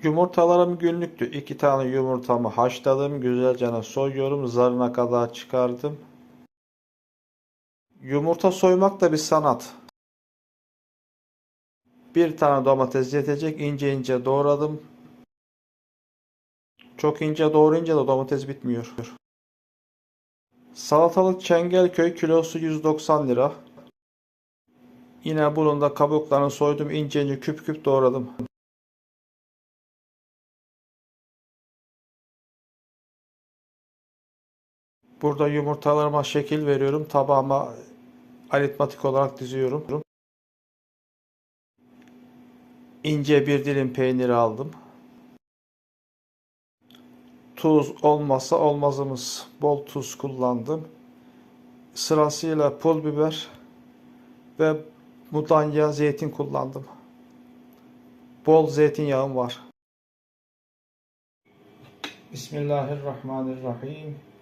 Yumurtalarım günlüktü. 2 tane yumurtamı haşladım. Güzelce soyuyorum. Zarına kadar çıkardım. Yumurta soymak da bir sanat. Bir tane domates yetecek. İnce ince doğradım. Çok ince doğrayınca da domates bitmiyor. Salatalık Çengelköy kilosu 190 lira. Yine bunun da kabuklarını soydum. İnce ince küp küp doğradım. Burada yumurtalarıma şekil veriyorum. Tabağıma aritmatik olarak diziyorum. İnce bir dilim peynir aldım. Tuz olmazsa olmazımız. Bol tuz kullandım. Sırasıyla pul biber ve mudanya zeytin kullandım. Bol zeytinyağım var. Bismillahirrahmanirrahim.